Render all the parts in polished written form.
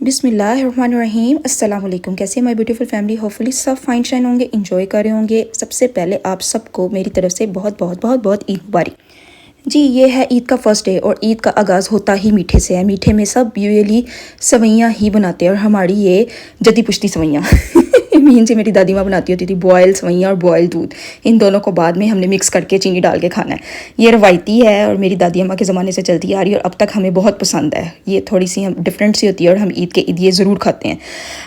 बिस्मिल्लाहिर्रहमानिर्रहीम अस्सलाम वालेकुम। कैसे माय ब्यूटीफुल फैमिली, होपफुली सब फाइन शाइन होंगे, इंजॉय कर रहे होंगे। सबसे पहले आप सबको मेरी तरफ से बहुत बहुत बहुत बहुत ईद मुबारक। जी, ये है ईद का फर्स्ट डे और ईद का आगाज़ होता ही मीठे से है। मीठे में सब यूजुअली सवैयाँ ही बनाते हैं और हमारी ये जदी पुश्ती सवैयाँ मीन से मेरी दादी माँ बनाती होती थी, बॉयल सवैयाँ और बॉयल दूध, इन दोनों को बाद में हमने मिक्स करके चीनी डाल के खाना है। ये रवायती है और मेरी दादी अम्मा के ज़माने से चलती आ रही है और अब तक हमें बहुत पसंद है। ये थोड़ी सी हम डिफरेंट सी होती है और हम ईद के ईद ये ज़रूर खाते हैं।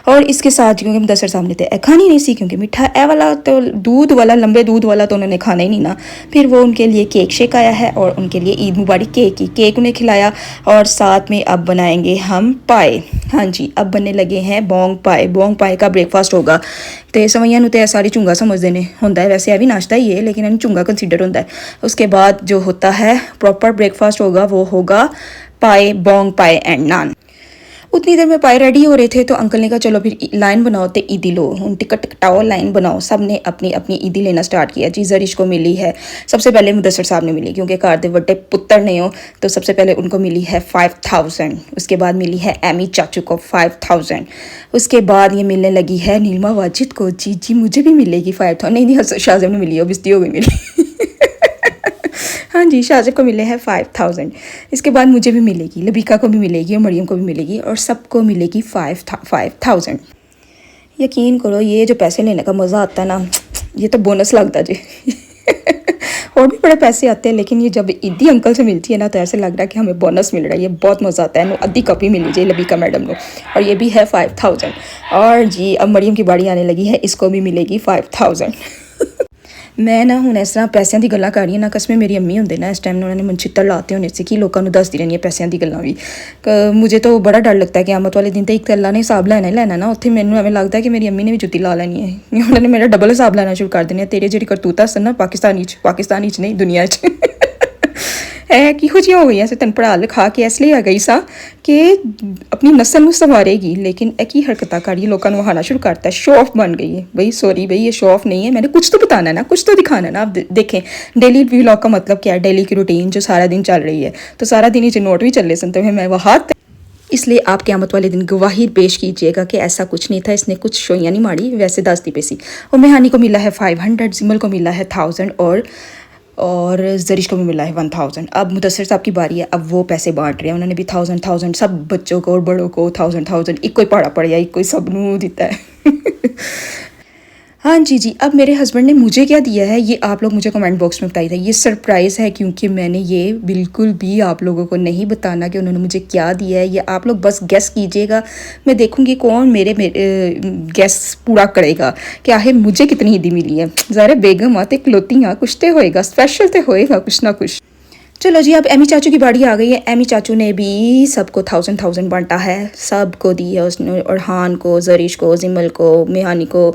और इसके साथ क्योंकि मुदस्सर सामने थे खानी नहीं सी, क्योंकि मीठा ए वाला तो दूध वाला, लंबे दूध वाला तो उन्होंने खाना ही नहीं ना। फिर वो उनके लिए केक शेक आया है और उनके लिए ईद मुबारक केक उन्हें खिलाया। और साथ में अब बनाएंगे हम पाए। हाँ जी, अब बनने लगे हैं बोंग पाए का ब्रेकफास्ट होगा। तो सवैयां तो सारी चुंगा समझते हैं होंगे, वैसे भी नाश्ता ही है लेकिन चुंगा कंसीडर होता है। उसके बाद जो होता है प्रॉपर ब्रेकफास्ट होगा वो होगा पाए, बोंग पाए एंड नान। उतनी देर में पाए रेडी हो रहे थे तो अंकल ने कहा चलो फिर लाइन बनाओ तो ईदी लो, उन टिकट कटाओ लाइन बनाओ। सब ने अपनी अपनी ईदी लेना स्टार्ट किया जी। जरिश को मिली है सबसे पहले, मुदस्सर साहब ने मिली क्योंकि घर के बड़े पुत्र ने हो, तो सबसे पहले उनको मिली है 5000। उसके बाद मिली है एमी चाचू को 5000। उसके बाद ये मिलने लगी है नीलमा वाजिद को, जी जी मुझे भी मिलेगी 5000। नहीं शाहज़ेब ने मिली हो, बिस्ती हो गई मिली हाँ जी, शाहज़ेब को मिले हैं 5000। इसके बाद मुझे भी मिलेगी, लबीका को भी मिलेगी और मरियम को भी मिलेगी और सबको मिलेगी 5000। यकीन करो ये जो पैसे लेने का मज़ा आता है ना, ये तो बोनस लगता जी और भी बड़े पैसे आते हैं, लेकिन ये जब ईदी अंकल से मिलती है ना तो ऐसे लग रहा है कि हमें बोनस मिल रहा है। ये बहुत मज़ा आता है। अद्धी कॉपी मिली जी लबीका मैडम को और ये भी है 5000। और जी अब मरियम की बारी आने लगी है, इसको भी मिलेगी 5000। मैं ना हूँ इस तरह पैसों की गल्लां कर रही ना, कसमें मेरी अम्मी होंगे ना इस टाइम उन्होंने मन छित्तर लाते होने से कि लोगों को दसती रहनी है पैसों की गल्लां भी। मुझे तो बड़ा डर लगता है कि क़यामत वाले दिन तो एक अल्लाह ने हिसाब लेना ही लेना ना, उत्थे मैनूं एवें लगता है कि मेरी अम्मी ने भी जुत्ती ला लेनी है, उन्होंने मेरा डबल हिसाब लेना शुरू कर देने। तेरे जी करतूत सन ना पाकिस्तान नहीं दुनिया है किहो जी हो गई ऐसे तेन पढ़ा लिखा के इसलिए आ गई सा कि अपनी नस्ल में संवारेगी, लेकिन एक ही हरकत करिए लोगों को वहाना शुरू करता है। शो ऑफ बन गई है भाई, सॉरी भाई ये शो ऑफ नहीं है, मैंने कुछ तो बताना है ना, कुछ तो दिखाना है ना। आप देखें डेली व्लॉग का मतलब क्या है, डेली की रूटीन जो सारा दिन चल रही है, तो सारा दिन ही जो नोट भी चल रहे सन तो मैं वहाँ, इसलिए आप क़यामत वाले दिन गवाही पेश कीजिएगा कि ऐसा कुछ नहीं था, इसने कुछ शोइयाँ नहीं मारी, वैसे दसती पे सी। और मेहानी को मिला है 500, जिमल को मिला है 1000 और जरिश को भी मिला है 1000। अब मुदस्सर साहब की बारी है, अब वो पैसे बांट रहे हैं। उन्होंने भी 1000 सब बच्चों को और बड़ों को 1000 एक कोई पड़ा पड़ गया, एक कोई सबनू देता है हाँ जी। अब मेरे हस्बैंड ने मुझे क्या दिया है ये आप लोग मुझे कमेंट बॉक्स में बताइए। ये सरप्राइज़ है क्योंकि मैंने ये बिल्कुल भी आप लोगों को नहीं बताना कि उन्होंने मुझे क्या दिया है। ये आप लोग बस गेस कीजिएगा, मैं देखूंगी कौन मेरे गेस पूरा करेगा कि आखिर मुझे कितनी ईदी मिली है। ज़ाहिर बेगम आते इकलौतियाँ कुछ तो होएगा, स्पेशल तो होएगा कुछ ना कुछ। चलो जी अब एमी चाचू की बारी आ गई है। एमी चाचू ने भी सबको 1000 बांटा है, सबको दी है उसने, अरहान को, जरिश को, जिमल को, मेहानी को,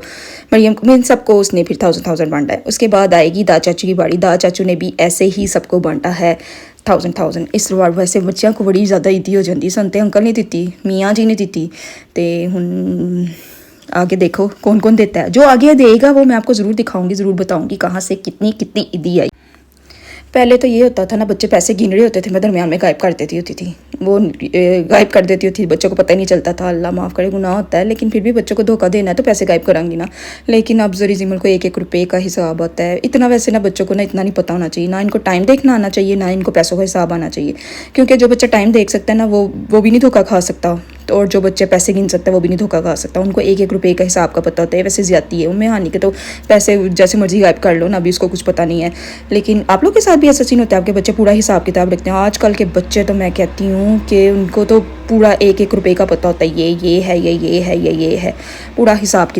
मरियम को, मैं सबको उसने फिर 1000 बांटा है। उसके बाद आएगी दा चाचू की बारी। दा चाचू ने भी ऐसे ही सबको बांटा है 1000। इस बार वैसे बच्चों को बड़ी ज़्यादा ईदी हो जाती, सन तो अंकल ने दी, मियाँ जी ने दी, तो हुण आगे देखो कौन कौन देता है। जो आगे देगा वो मैं आपको ज़रूर दिखाऊंगी, ज़रूर बताऊंगी कहाँ से कितनी कितनी ईदी आई। पहले तो ये होता था ना, बच्चे पैसे गिन रहे होते थे, मैं दरमियान में गायब कर देती होती थी, वो गायब कर देती होती थी, बच्चों को पता ही नहीं चलता था। अल्लाह माफ़ करे गुनाह होता है, लेकिन फिर भी बच्चों को धोखा देना है तो पैसे गायब करांगी ना। लेकिन अब जरी जिमल को 1-1 रुपये का हिसाब आता है। इतना वैसे ना बच्चों को ना इतना नहीं पता होना चाहिए, ना इनको टाइम देखना आना चाहिए, ना इनको पैसों का हिसाब आना चाहिए, क्योंकि जो बच्चा टाइम देख सकता है ना वो भी नहीं धोखा खा सकता, और जो बच्चे पैसे गिन सकता है वो भी नहीं धोखा खा सकता। उनको 1-1 रुपये का हिसाब का पता होता है। वैसे ज़्यादती है उनमें, हानि के तो पैसे जैसे मर्जी गायब कर लो ना, अभी उसको कुछ पता नहीं है। लेकिन आप लोग के साथ भी ऐसा सीन होता है, आपके बच्चे पूरा हिसाब किताब रखते हैं। आजकल के बच्चे तो मैं कहती हूँ कि उनको तो पूरा 1-1 रुपये का पता होता है, ये है, ये है, पूरा हिसाब।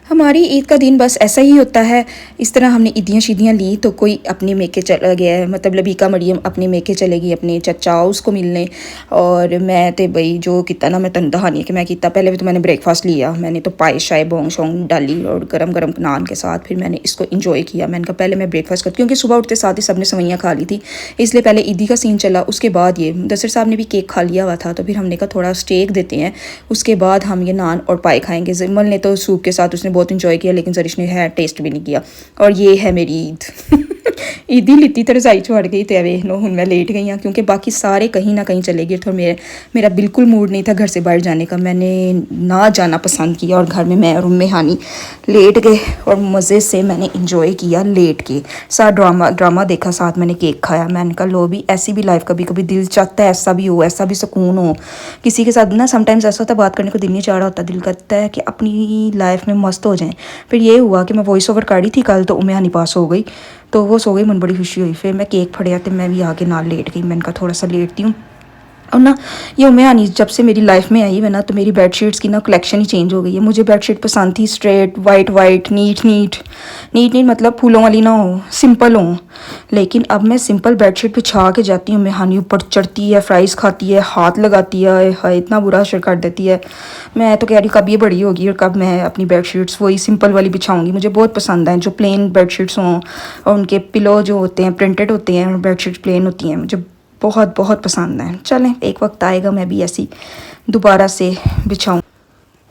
हमारी ईद का दिन बस ऐसा ही होता है। इस तरह हमने ईदियाँ शीदियाँ ली तो कोई अपने मेके चला गया है, मतलब लबीका मरियम अपने मेके चलेगी अपने चचा उसको मिलने, और मैं तो भाई जो कितना ना मैं तन दहानी कि मैं कितना। पहले भी तो मैंने ब्रेकफास्ट लिया, मैंने तो पाए शाए बोंग शोंग डाली और गरम गरम नान के साथ फिर मैंने इसको इंजॉय किया। मैंने कहा पहले मैं ब्रेकफास्ट करती, क्योंकि सुबह उठते साथ ही सबने सवैयाँ खा ली थी, इसलिए पहले ईदी का सीन चला। उसके बाद ये मुदस्सर साहब ने भी केक खा लिया हुआ था, तो फिर हमने कहा थोड़ा स्टेक देते हैं, उसके बाद हम ये नान और पाए खाएँगे। जिमल ने तो सूप के साथ उसने बहुत इंजॉय किया, लेकिन जरिश ने है टेस्ट भी नहीं किया। और ये है मेरी ईद ईद ही लिती तो रजाई छोड़ गई तो वेख लो हूँ मैं लेट गई हाँ, क्योंकि बाकी सारे कहीं ना कहीं चले गए। तो मेरा बिल्कुल मूड नहीं था घर से बाहर जाने का, मैंने ना जाना पसंद किया और घर में मैं और उम्मी हानी लेट गए और मज़े से मैंने इंजॉय किया लेट के साथ। ड्रामा देखा, साथ मैंने केक खाया। मैंने कहा लो भी ऐसी भी लाइफ कभी कभी दिल चाहता है ऐसा भी हो, ऐसा भी सुकून हो किसी के साथ ना। समटाइम्स ऐसा होता है बात करने को दिल नहीं चाह रहा होता, दिल करता है कि अपनी लाइफ में मस्त हो जाएं। फिर ये हुआ कि मैं वॉइस ओवर कर रही थी कल, तो उम्मी हानी पास हो गई तो वो सो गई, मन बड़ी खुशी हुई। फिर मैं केक फड़िया तो मैं भी आके नाल लेट गई। मैंने कहा थोड़ा सा लेटती हूँ। और ना ये उम्मी हानी जब से मेरी लाइफ में आई है ना, तो मेरी बेडशीट्स की ना कलेक्शन ही चेंज हो गई है। मुझे बेडशीट पसंद थी स्ट्रेट वाइट नीट मतलब फूलों वाली ना हो, सिंपल हो। लेकिन अब मैं सिंपल बेडशीट बिछा के जाती हूँ, उम्मी हानी ऊपर चढ़ती है, फ्राइज़ खाती है, हाथ लगाती है, इतना बुरा असर कर देती है। मैं तो कह रही कब ये बड़ी होगी और कब मैं अपनी बेडशीट्स वही सिंपल वाली बिछाऊँगी। मुझे बहुत पसंद है जो प्लेन बेडशीट्स हों और उनके पिलो जो होते हैं प्रिंटेड होते हैं और बेडशीट्स प्लेन होती हैं, मुझे बहुत बहुत पसंद है। चलें एक वक्त आएगा मैं भी ऐसी दोबारा से बिछाऊँ।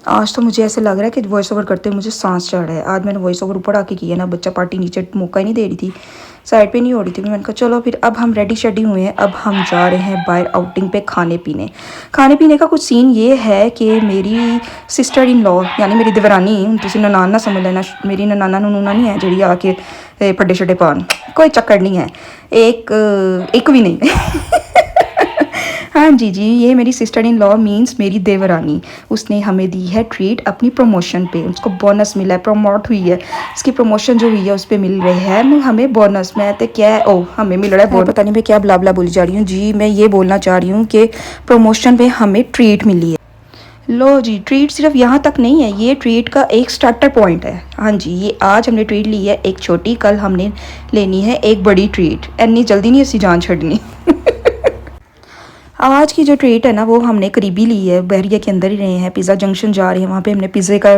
आज तो मुझे ऐसे लग रहा है कि वॉइस ओवर करते हुए मुझे सांस चढ़ रहा है। आज मैंने वॉइस ओवर ऊपर आके किया ना, बच्चा पार्टी नीचे मौका ही नहीं दे रही थी, साइड पे नहीं हो रही थी। मैंने कहा चलो फिर अब हम रेडी शेडी हुए हैं, अब हम जा रहे हैं बाहर आउटिंग पे खाने पीने का कुछ सीन ये है कि मेरी सिस्टर इन लॉ यानी मेरी देवरानी, तुम ननान ना समझ लेना, मेरी ननाना नूना नहीं है जी आके फड्डे शड्डे पान, कोई चक्कर नहीं है, एक भी नहीं हाँ जी ये मेरी सिस्टर इन लॉ मीन्स मेरी देवरानी, उसने हमें दी है ट्रीट अपनी प्रमोशन पे। उसको बोनस मिला है, प्रमोट हुई है, इसकी प्रमोशन जो हुई है उस पर मिल रही है हमें बोनस। में तो क्या है, ओ हमें मिल रहा है बोनस, पता नहीं मैं क्या ब्ला बोली जा रही हूँ जी। मैं ये बोलना चाह रही हूँ कि प्रमोशन पे हमें ट्रीट मिली है। लो जी, ट्रीट सिर्फ यहाँ तक नहीं है, ये ट्रीट का एक स्टार्टर पॉइंट है। हाँ जी, ये आज हमने ट्रीट ली है एक छोटी, कल हमने लेनी है एक बड़ी ट्रीट। इतनी जल्दी नहीं ऐसी जान छड़नी आज की जो ट्रीट है ना वो हमने करीबी ली है, बहरिया के अंदर ही रहे हैं, पिज़्ज़ा जंक्शन जा रहे हैं, वहाँ पे हमने पिज़्ज़े का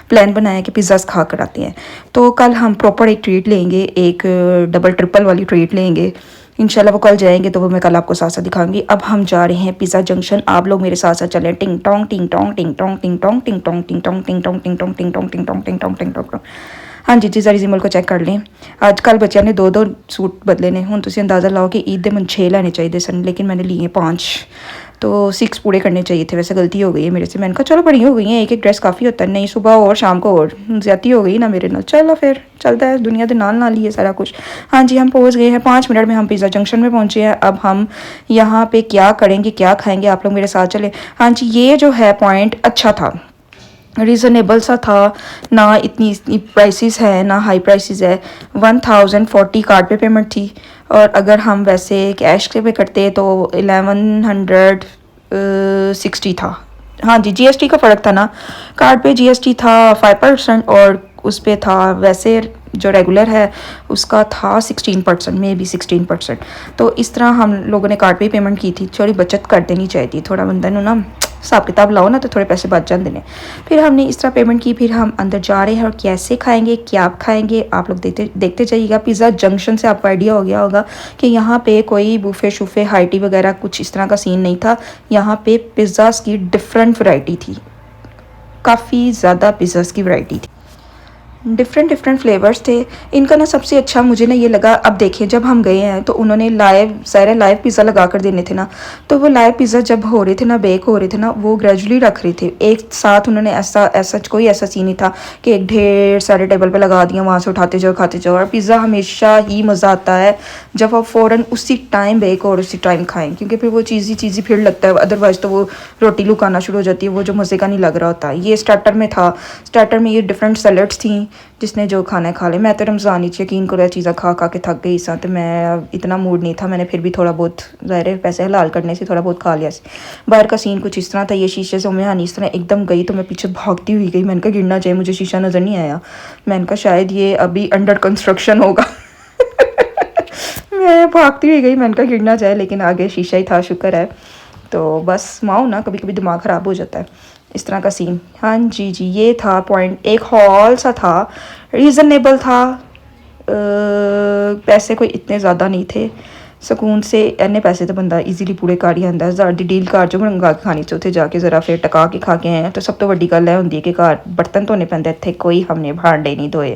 प्लान बनाया कि पिज़्ज़ास खा कर आते हैं। तो कल हम प्रॉपर एक ट्रीट लेंगे, एक डबल ट्रिपल वाली ट्रीट लेंगे इंशाल्लाह। वो कल जाएंगे तो वो मैं कल आपको साथ साथ दिखाऊंगी। अब हम जा रहे हैं पिज़्ज़ा जंक्शन, आप लोग मेरे साथ साथ चलें। टिंग टोंग टिंग टोंग टिंग टोंग टिंग टोंग टिंग टोंग टिंग टोंग टिंग टोंग टिंग टोंग टिंग टोंग टिंग टोंग टिंग टोंग टिंग टोंग। हाँ जी सारी जिमल को चेक कर लें। अजकल बच्चों ने 2-2 सूट बदले ने, हूँ तुम अंदाज़ा लाओ कि ईद दे मन 6 लेने चाहिए सन, लेकिन मैंने लिए 5, तो 6 पूरे करने चाहिए थे। वैसे गलती हो गई है मेरे से, मैंने कहा चलो बड़ी हो गई हैं, एक ड्रेस काफ़ी होता है, नहीं सुबह और शाम को और ज़्यादा हो गई ना मेरे नाल। चलो फिर चलता है, दुनिया के नाल ही है सारा कुछ। हाँ जी हम पहुँच गए हैं, 5 मिनट में हम पिज़्ज़ा जंक्शन में पहुँचे हैं। अब हम यहाँ पे क्या करेंगे क्या खाएँगे, आप लोग मेरे साथ चले। हाँ जी ये जो है पॉइंट अच्छा था, रीज़नेबल सा था, ना इतनी प्राइसेस है ना हाई प्राइसेस है। 1040 कार्ड पे पेमेंट थी, और अगर हम वैसे कैश पे करते तो 1160 था। हाँ जी जीएसटी का फ़र्क था ना, कार्ड पे जीएसटी था 5% और उस पर था वैसे जो रेगुलर है उसका था 16%, मे बी 16%। तो इस तरह हम लोगों ने कार्ड पे पेमेंट की थी। थोड़ी बचत कर देनी चाहिए, थोड़ा बंदा ना हिसाब किताब लाओ ना तो थोड़े पैसे बच जाते हैं। फिर हमने इस तरह पेमेंट की, फिर हम अंदर जा रहे हैं और कैसे खाएंगे क्या खाएंगे आप लोग देखते जाइएगा। पिज़्ज़ा जंक्शन से आपको आइडिया हो गया होगा कि यहाँ पे कोई बूफे शूफे हाई टी वगैरह कुछ इस तरह का सीन नहीं था। यहाँ पे पिज़्ज़ास की डिफरेंट वैरायटी थी, काफ़ी ज़्यादा पिज़्ज़ास की वैरायटी थी, डिफरेंट फ्लेवर्स थे। इनका ना सबसे अच्छा मुझे ना ये लगा, अब देखिए जब हम गए हैं तो उन्होंने सारे लाइव पिज़्ज़ा लगा कर देने थे ना, तो वो लाइव पिज़्ज़ा जब हो रहे थे ना, बेक हो रहे थे ना, वो ग्रेजुअली रख रहे थे एक साथ। उन्होंने ऐसा कोई ऐसा सीन नहीं था कि एक ढेर सारे टेबल पे लगा दिया, वहाँ से उठाते जाओ खाते जाओ। और पिज़्ज़ा हमेशा ही मज़ा आता है जब आप फ़ौरन उसी टाइम बेक हो और उसी टाइम खाएँ, क्योंकि फिर वो चीज़ ही फिर लगता है, अदरवाइज़ तो वो रोटी लुकाना शुरू हो जाती है, वो जो मज़े का नहीं लग रहा होता। ये स्टार्टर में था, स्टार्टर में ये डिफरेंट सैलड्स थी, जिसने जो खाना खा ले। मैं तो रमज़ान ही यकीन करो चीज़ा खा के थक गई सा, तो मैं इतना मूड नहीं था, मैंने फिर भी थोड़ा बहुत ज़ाहिर पैसे हलाल करने से थोड़ा बहुत खा लिया। बाहर का सीन कुछ इस तरह था, ये शीशे से मैं इस तरह एकदम गई तो मैं पीछे भागती हुई गई। मैंने कहा गिरना चाहिए, मुझे शीशा नज़र नहीं आया, मैंने कहा शायद ये अभी अंडर कंस्ट्रक्शन होगा मैं भागती हुई गई, मैंने कहा गिरना चाहिए, लेकिन आगे शीशा ही था, शुक्र है। तो बस माओ ना कभी कभी दिमाग ख़राब हो जाता है, इस तरह का सीन। हाँ जी ये था पॉइंट, एक हॉल सा था, रीज़नेबल था, पैसे कोई इतने ज़्यादा नहीं थे, ਸਕੂਨ ਸੇ ਇੰਨੇ ਪੈਸੇ ਤਾਂ ਬੰਦਾ ਈਜ਼ੀਲੀ ਪੂਰੇ ਕਰ ਹੀ ਆਉਂਦਾ। 1000 ਦੀ ਡੀਲ ਘਰ 'ਚੋਂ ਮੰਗਾ ਕੇ ਖਾਣੀ ਸੀ, ਉੱਥੇ ਜਾ ਕੇ ਜ਼ਰਾ ਫਿਰ ਟਕਾ ਕੇ ਖਾ ਕੇ ਆਏ ਹਾਂ। ਤਾਂ ਸਭ ਤੋਂ ਵੱਡੀ ਗੱਲ ਇਹ ਹੁੰਦੀ ਹੈ ਕਿ ਘਰ ਬਰਤਨ ਧੋਣੇ ਪੈਂਦੇ, ਇੱਥੇ कोई हमने भांडे नहीं धोए,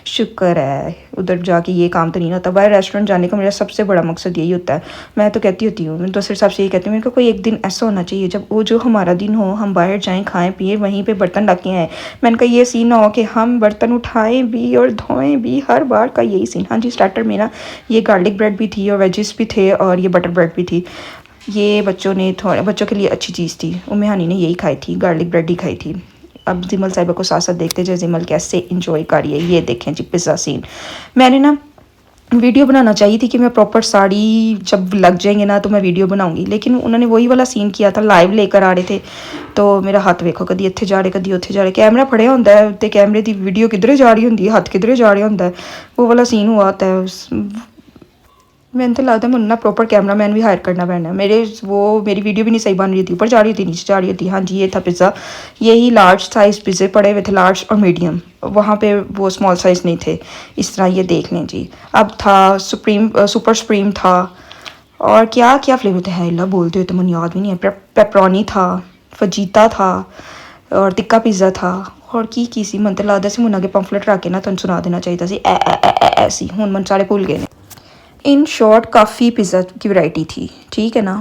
शुक्र है। उधर जाके ये काम तो नहीं होता। बाहर रेस्टोरेंट जाने का मेरा सबसे बड़ा मकसद यही होता है। मैं तो कहती होती हूँ, मैं तो सिर्फ सबसे यही कहती हूँ, मेरे को कोई एक दिन ऐसा होना चाहिए जब वो जो हमारा दिन हो, हम बाहर जाएँ, खाएँ पिए, वहीं पे बर्तन रख के आएँ। मैंने कहा ये सीन ना हो कि हम बर्तन उठाएँ भी और धोएँ भी, हर बार का यही सीन। हाँ जी, स्टार्टर में ना ये गार्लिक ब्रेड भी थी और वेजिस भी थे और ये बटर ब्रेड भी थी। ये बच्चों के लिए अच्छी चीज़ थी। उम्मे हानी ने यही खाई थी, गार्लिक ब्रेड ही खाई थी। अब जिमल साहिबा को साथ साथ देखते जाए जिमल कैसे इंजॉय कर रही है। ये देखें जी पिज़्ज़ा सीन। मैंने ना वीडियो बनाना चाहिए थी कि मैं प्रॉपर साड़ी जब लग जाएंगे ना तो मैं वीडियो बनाऊंगी, लेकिन उन्होंने वही वाला सीन किया था, लाइव लेकर आ रहे थे। तो मेरा हाथ वेखो, कभी इत्थे जा रहे कभी उत्थे जा रहे, कैमरा फड़िया होंदा है ते कैमरे की वीडियो किधरे जा रही होंगी, हाथ किधरे जा रहा होंदा है, वो वाला सीन हुआ होता है। मैंने तो लगता है मुझे ना प्रॉपर कैमरा मैन भी हायर करना पैना है। मेरी वीडियो भी नहीं सही बन रही थी, ऊपर जा रही थी नीचे जा रही थी। हाँ जी, ये था पिज़्ज़ा। यही लार्ज साइज़ पिज़्ज़े पड़े हुए थे, लार्ज और मीडियम, वहाँ पे वो स्मॉल साइज़ नहीं थे। इस तरह ये देख लें जी। अब था सुपर स्प्रीम था, और क्या क्या फ्लेवर थे अल्लाह बोलते हुए तो मुझे याद भी नहीं है। पेपरोनी था, फजीता था और टिक्का पिज़्ज़ा था, और की सी मन तो लगता सी मुझे अगे पंफलेट रख के ना तुम सुना देना चाहिए सी ऐसी, हूँ मन सारे भूल गए। इन शॉर्ट काफ़ी पिज़्ज़ा की वैरायटी थी, ठीक है ना।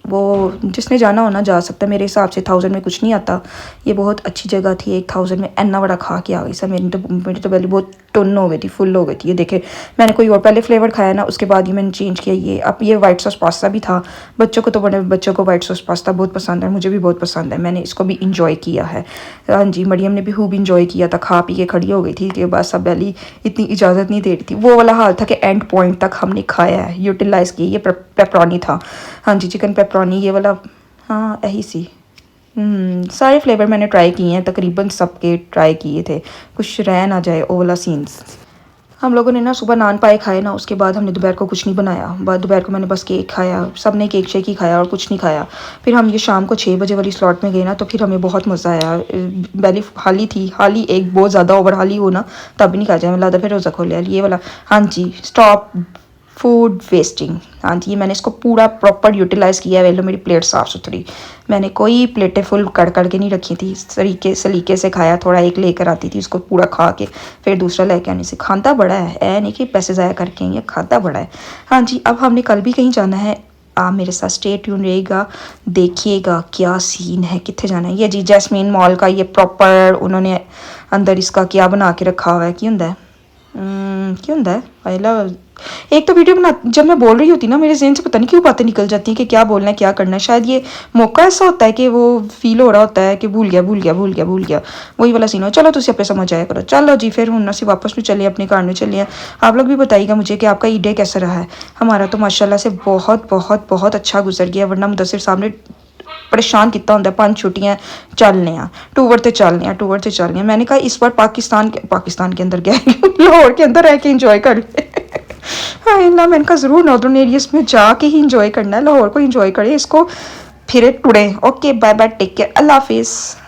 वो जिसने जाना हो ना जा सकता है। मेरे हिसाब से 1000 में कुछ नहीं आता। ये बहुत अच्छी जगह थी। 1000 में इतना बड़ा खा के आ गई सर। मेरी तो पहले बहुत टन हो गई थी, फुल हो गई थी। ये देखे मैंने कोई और पहले फ्लेवर खाया ना, उसके बाद ही मैंने चेंज किया ये। अब ये वाइट सॉस पास्ता भी था। बच्चों को वाइट सॉस पास्ता बहुत पसंद है, मुझे भी बहुत पसंद है। मैंने इसको भी इंजॉय किया है। हाँ जी, मरियम ने भी खूब इंजॉय किया था, खा पी के खड़ी हो गई थी कि बस अब अली इतनी इजाज़त नहीं दे रही थी। वो वाला हाल था कि एंड पॉइंट तक हमने खाया है, यूटिलाइज़ किया। ये पेपरोनी था, हाँ जी, चिकन पेपरोनी ये वाला, हाँ यही सी। सारे फ्लेवर मैंने ट्राई किए हैं, तकरीबन सबके ट्राई किए थे, कुछ रह ना जाए वो वाला सीन्स। हम लोगों ने ना सुबह नान पाए खाए ना, उसके बाद हमने दोपहर को कुछ नहीं बनाया। दोपहर को मैंने बस केक खाया, सब ने केक शेक ही खाया और कुछ नहीं खाया। फिर हम ये शाम को 6 बजे वाली स्लॉट में गए ना, तो फिर हमें बहुत मज़ा आया। बैली खाली थी, हाली एक बहुत ज़्यादा ओवर हाली हो ना तब भी नहीं खा जाए, मैं लगा फिर रोज़ा खोल लिया ये वाला। हाँ जी, स्टॉप फूड वेस्टिंग। हाँ जी, मैंने इसको पूरा प्रॉपर यूटिलाइज़ किया है। लो मेरी प्लेट साफ़ सुथरी, मैंने कोई प्लेटें फुल कर के नहीं रखी थी, सलीके से खाया। थोड़ा एक लेकर आती थी, उसको पूरा खा के फिर दूसरा लेके आने से। खाता बड़ा है, नहीं कि पैसे ज़ाया करके ये खाता बड़ा है। हाँ जी, अब हमने कल भी कहीं जाना है, आप मेरे साथ स्टे ट्यून रहेगा, देखिएगा क्या सीन है, कितने जाना है। ये जी जैस्मीन मॉल का ये प्रॉपर उन्होंने अंदर इसका क्या बना के रखा हुआ है, क्यों होंदा है पहला। एक तो वीडियो बना जब मैं बोल रही होती ना, मेरे जहन से पता नहीं क्यों बातें निकल जाती हैं कि क्या बोलना है क्या करना है। शायद ये मौका ऐसा होता है कि वो फील हो रहा होता है कि भूल गया वही वाला सीन हो। चलो तुम अपने समझ आया करो। चलो जी, फिर हूँ से वापस भी चलिए, अपने घर में चलिए। आप लोग भी बताइएगा मुझे कि आपका ईद कैसा रहा है। हमारा तो माशाल्लाह से बहुत बहुत बहुत अच्छा गुजर गया, वरना मुदस्सिर साहब ने परेशान किया होंगे। 5 छुट्टियां चलने टूर से चलने। मैंने कहा इस बार पाकिस्तान के अंदर गया लाहौर के अंदर रह के इंजॉय कर ले। हाँ अल्लाह, मैंने कहा ज़रूर नॉर्दर्न एरियाज में जाके ही इंजॉय करना है, लाहौर को इंजॉय करें इसको फिर today. Okay bye bye, take care, अल्लाह हाफिज़।